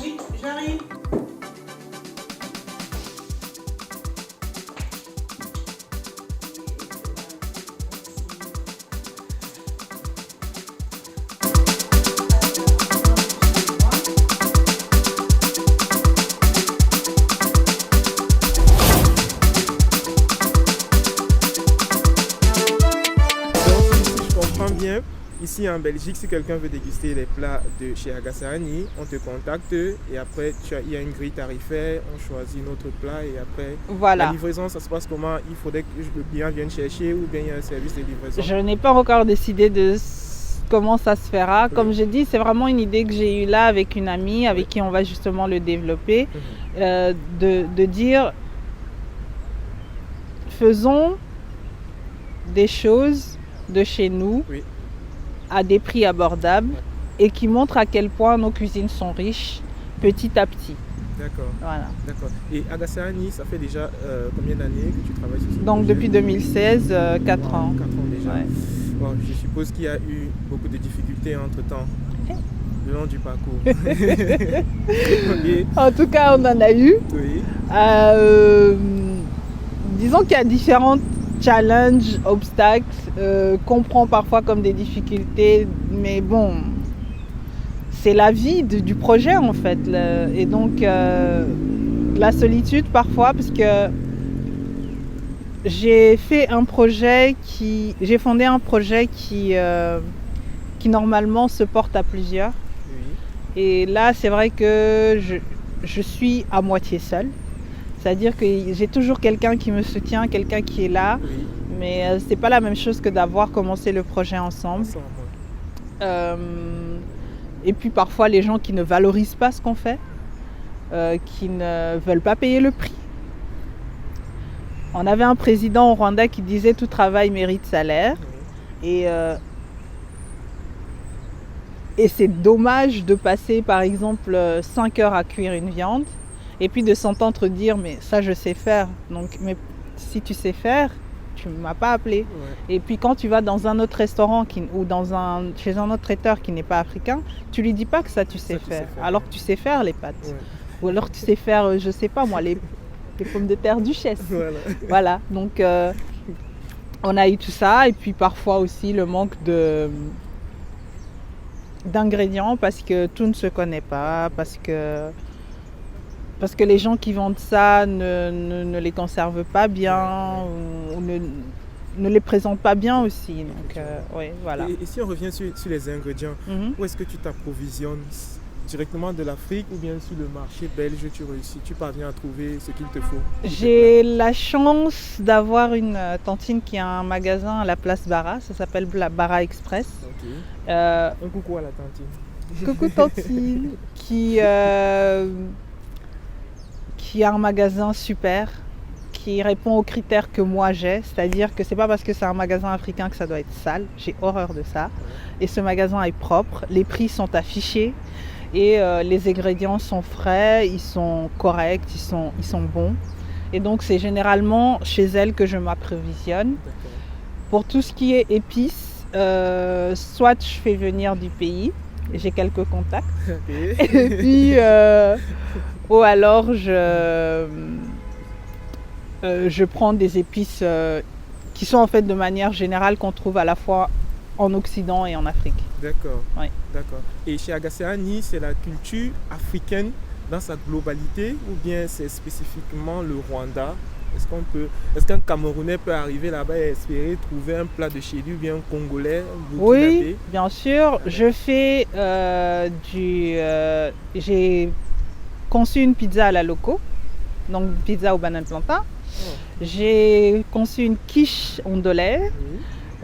Oui, j'arrive. Bien. Ici en Belgique, si quelqu'un veut déguster les plats de chez Agassani, on te contacte et après il y a une grille tarifaire, on choisit notre plat et après Voilà. La livraison, ça se passe comment? Il faudrait que le client vienne chercher ou bien il y a un service de livraison? Je n'ai pas encore décidé de comment ça se fera. Comme j'ai dit, c'est vraiment une idée que j'ai eue là avec une amie avec qui on va justement le développer, de dire faisons des choses de chez nous à des prix abordables et qui montrent à quel point nos cuisines sont riches petit à petit. D'accord. Voilà. D'accord. Et Agassani, ça fait déjà combien d'années que tu travailles sur ce Donc projet? depuis 2016, 4 ans. 4 ans déjà. Ouais. Bon, je suppose qu'il y a eu beaucoup de difficultés entre-temps, le long du parcours. En tout cas, on en a eu. Oui. Disons qu'il y a différents challenges, obstacles qu'on prend parfois comme des difficultés, mais bon, c'est la vie du projet en fait. Et donc, la solitude parfois, parce que j'ai fondé un projet qui normalement se porte à plusieurs. Oui. Et là, c'est vrai que je suis à moitié seule. C'est-à-dire que j'ai toujours quelqu'un qui me soutient, quelqu'un qui est là. Oui. Mais c'est pas la même chose que d'avoir commencé le projet ensemble. Et puis parfois les gens qui ne valorisent pas ce qu'on fait, qui ne veulent pas payer le prix. On avait un président au Rwanda qui disait tout travail mérite salaire. Oui. Et c'est dommage de passer par exemple 5 heures à cuire une viande et puis de s'entendre dire mais ça je sais faire. Donc mais si tu sais faire, tu ne m'as pas appelé. Ouais. Et puis quand tu vas dans un autre restaurant ou chez un autre traiteur qui n'est pas africain, tu lui dis pas que ça tu sais faire. Alors que tu sais faire les pâtes. Ouais. Ou alors tu sais faire, je sais pas moi, les pommes de terre duchesse. Voilà. Donc on a eu tout ça et puis parfois aussi le manque d'ingrédients parce que tout ne se connaît pas, parce que les gens qui vendent ça ne les conservent pas bien ou ne les présentent pas bien aussi. Donc, voilà. Et si on revient sur les ingrédients, où est-ce que tu t'approvisionnes? Directement de l'Afrique ou bien sur le marché belge tu parviens à trouver ce qu'il te faut? J'ai la chance d'avoir une tantine qui a un magasin à la place Bara, ça s'appelle la Bara Express. Okay. Un coucou à la tantine. Coucou tantine, qui a un magasin super, qui répond aux critères que moi j'ai, c'est-à-dire que c'est pas parce que c'est un magasin africain que ça doit être sale, j'ai horreur de ça. Et ce magasin est propre, les prix sont affichés et les ingrédients sont frais, ils sont corrects, ils sont bons. Et donc c'est généralement chez elle que je m'approvisionne. Pour tout ce qui est épices, soit je fais venir du pays, j'ai quelques contacts, et puis ou alors je prends des épices qui sont en fait de manière générale qu'on trouve à la fois en Occident et en Afrique. D'accord. Oui. D'accord. Et chez Agassani, c'est la culture africaine dans sa globalité ou bien c'est spécifiquement le Rwanda? Est-ce qu'un Camerounais peut arriver là-bas et espérer trouver un plat de chez lui ou bien un Congolais? Oui, bien sûr. Je fais j'ai conçu une pizza à la loco, donc une pizza au banane plantain. J'ai conçu une quiche ondolaire.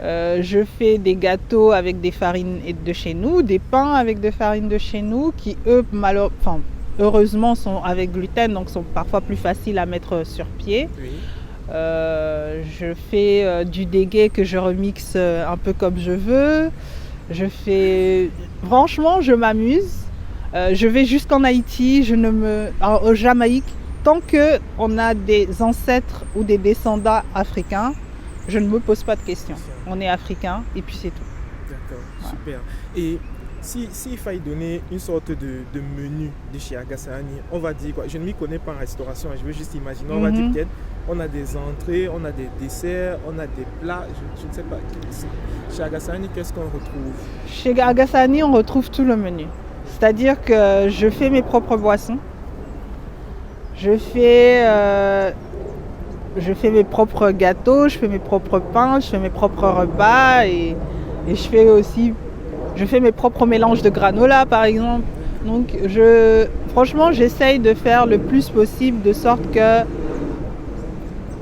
Je fais des gâteaux avec des farines de chez nous, des pains avec des farines de chez nous qui, eux, heureusement, sont avec gluten, donc sont parfois plus faciles à mettre sur pied. Oui. Je fais du dégué que je remixe un peu comme je veux. Franchement, je m'amuse. Je vais jusqu'en Haïti, au Jamaïque. Tant qu'on a des ancêtres ou des descendants africains, je ne me pose pas de questions. On est africain et puis c'est tout. D'accord, super. Et s'il faille donner une sorte de menu de chez Agassani, on va dire quoi? Je ne m'y connais pas en restauration, je veux juste imaginer. On va dire peut-être on a des entrées, on a des desserts, on a des plats, je ne sais pas. Chez Agassani, qu'est-ce qu'on retrouve? Chez Agassani, on retrouve tout le menu. C'est-à-dire que je fais mes propres boissons. Je fais mes propres gâteaux, je fais mes propres pains, je fais mes propres repas et je fais mes propres mélanges de granola par exemple. Donc franchement, j'essaye de faire le plus possible de sorte que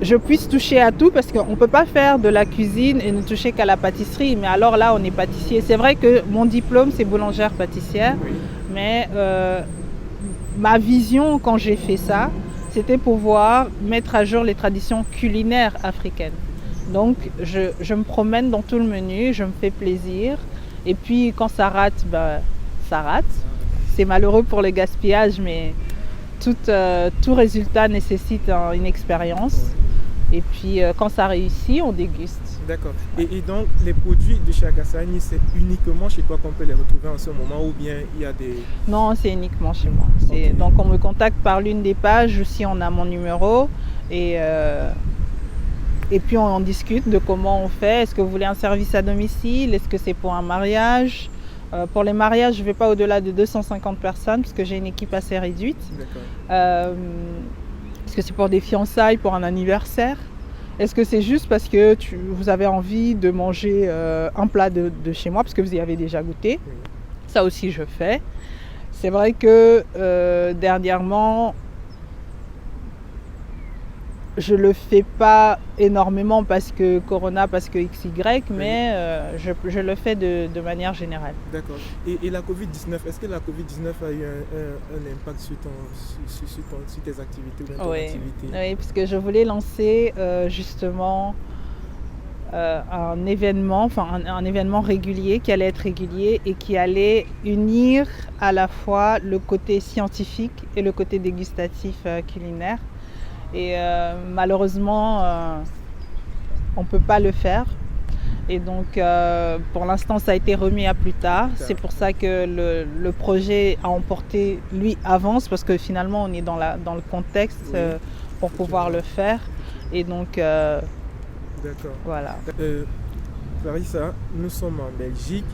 je puisse toucher à tout parce qu'on ne peut pas faire de la cuisine et ne toucher qu'à la pâtisserie. Mais alors là, on est pâtissier. C'est vrai que mon diplôme, c'est boulangère pâtissière, mais ma vision quand j'ai fait ça, c'était pouvoir mettre à jour les traditions culinaires africaines. Donc, je me promène dans tout le menu, je me fais plaisir. Et puis, quand ça rate, ça rate. C'est malheureux pour le gaspillage, mais tout résultat nécessite une expérience. Et puis, quand ça réussit, on déguste. D'accord. Et donc, les produits de chez Agassani, c'est uniquement chez toi qu'on peut les retrouver en ce moment ou bien il y a des... Non, c'est uniquement chez moi. Okay. Donc, on me contacte par l'une des pages, aussi on a mon numéro. Et puis, on discute de comment on fait. Est-ce que vous voulez un service à domicile? Est-ce que c'est pour un mariage? Pour les mariages, je ne vais pas au-delà de 250 personnes parce que j'ai une équipe assez réduite. D'accord. Est-ce que c'est pour des fiançailles, pour un anniversaire? Est-ce que c'est juste parce que vous avez envie de manger un plat de chez moi parce que vous y avez déjà goûté? Ça aussi, je fais. C'est vrai que dernièrement, je le fais pas énormément parce que Corona, parce que XY, mais je le fais de manière générale. D'accord. Et la Covid-19, est-ce que la Covid-19 a eu un impact sur tes activités ou dans ton activité? Oui, parce que je voulais lancer justement un événement régulier, qui allait être régulier et qui allait unir à la fois le côté scientifique et le côté dégustatif culinaire. Et malheureusement, on ne peut pas le faire. Et donc, pour l'instant, ça a été remis à plus tard. C'est pour ça que le projet à emporter, lui, avance, parce que finalement, on est dans le contexte pour pouvoir le faire. Et donc, d'accord. Voilà. Clarissa, nous sommes en Belgique.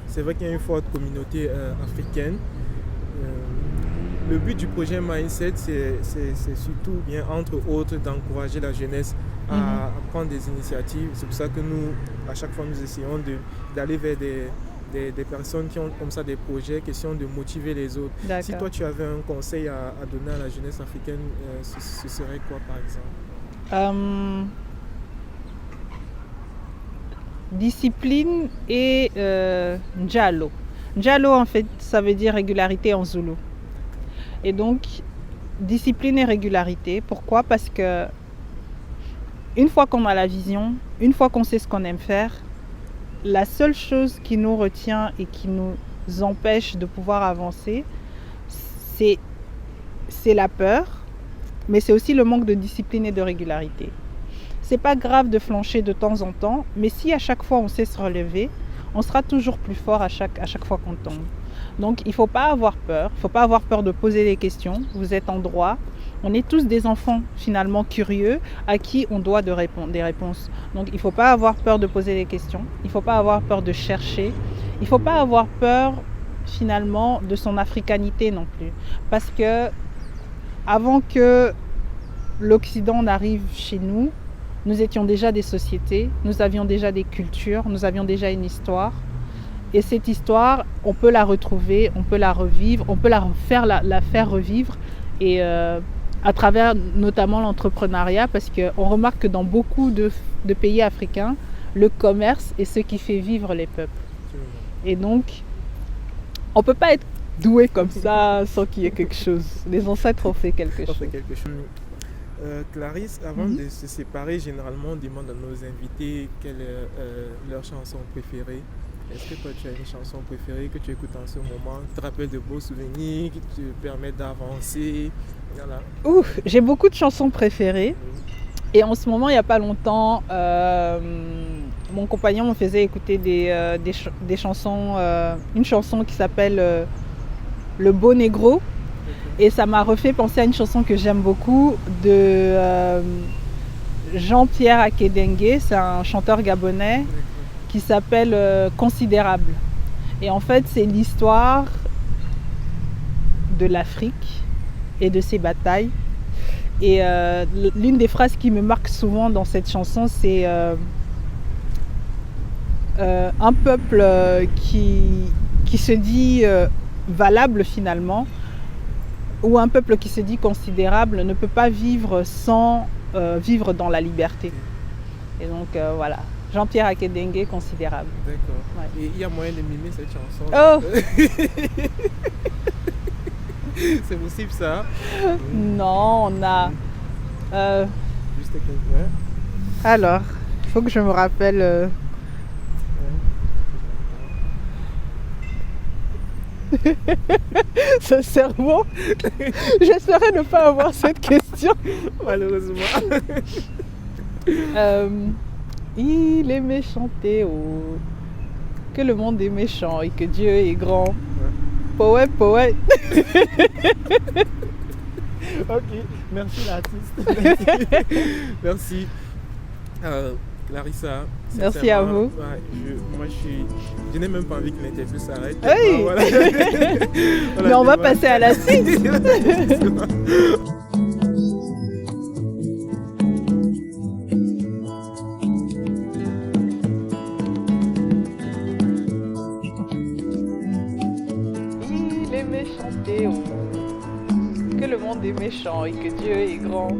C'est vrai qu'il y a une forte communauté africaine. Le but du projet Mindset, c'est surtout, bien entre autres, d'encourager la jeunesse à prendre des initiatives. C'est pour ça que nous, à chaque fois, nous essayons d'aller vers des personnes qui ont comme ça des projets, question de motiver les autres. D'accord. Si toi, tu avais un conseil à donner à la jeunesse africaine, ce serait quoi, par exemple? Discipline et Njalo. Njalo, en fait, ça veut dire régularité en zoulou. Et donc, discipline et régularité. Pourquoi? Parce que une fois qu'on a la vision, une fois qu'on sait ce qu'on aime faire, la seule chose qui nous retient et qui nous empêche de pouvoir avancer, c'est la peur, mais c'est aussi le manque de discipline et de régularité. C'est pas grave de flancher de temps en temps, mais si à chaque fois on sait se relever, on sera toujours plus fort à chaque fois qu'on tombe. Donc il ne faut pas avoir peur, il ne faut pas avoir peur de poser des questions. Vous êtes en droit. On est tous des enfants finalement curieux à qui on doit des réponses. Donc il ne faut pas avoir peur de poser des questions, il ne faut pas avoir peur de chercher, il ne faut pas avoir peur finalement de son africanité non plus. Parce que avant que l'Occident n'arrive chez nous, nous étions déjà des sociétés, nous avions déjà des cultures, nous avions déjà une histoire. Et cette histoire, on peut la retrouver, on peut la revivre, on peut la faire revivre. Et à travers notamment l'entrepreneuriat, parce qu'on remarque que dans beaucoup de pays africains, le commerce est ce qui fait vivre les peuples. Et donc, on ne peut pas être doué comme ça sans qu'il y ait quelque chose. Les ancêtres ont fait quelque chose. Clarisse, avant de se séparer, généralement on demande à nos invités quelle est leur chanson préférée. Est-ce que toi tu as une chanson préférée que tu écoutes en ce moment, qui te rappelle de beaux souvenirs, qui te permet d'avancer? Voilà. J'ai beaucoup de chansons préférées. Et en ce moment, il n'y a pas longtemps, mon compagnon me faisait écouter des chansons, une chanson qui s'appelle Le Beau Négro. Et ça m'a refait penser à une chanson que j'aime beaucoup de Jean-Pierre Akédengue. C'est un chanteur gabonais qui s'appelle Considérable. Et en fait, c'est l'histoire de l'Afrique et de ses batailles. Et l'une des phrases qui me marque souvent dans cette chanson, c'est un peuple qui se dit valable finalement, ou un peuple qui se dit considérable ne peut pas vivre sans vivre dans la liberté. Et donc voilà, Jean-Pierre Akédengue, Considérable. D'accord. Ouais. Et il y a moyen de mimer cette chanson? Oh C'est possible ça? Non, on a... Juste quelques... Alors, il faut que je me rappelle... Sincèrement, j'espérais ne pas avoir cette question. Malheureusement. Il est méchant Théo, que le monde est méchant et que Dieu est grand. Poète, poète. Ok, merci l'artiste. Merci. Clarissa. Merci à vous. Ouais, je n'ai même pas envie que l'interview s'arrête. Oui. Voilà. Mais on va passer à la suite. Il est méchant Théo, que le monde est méchant et que Dieu est grand.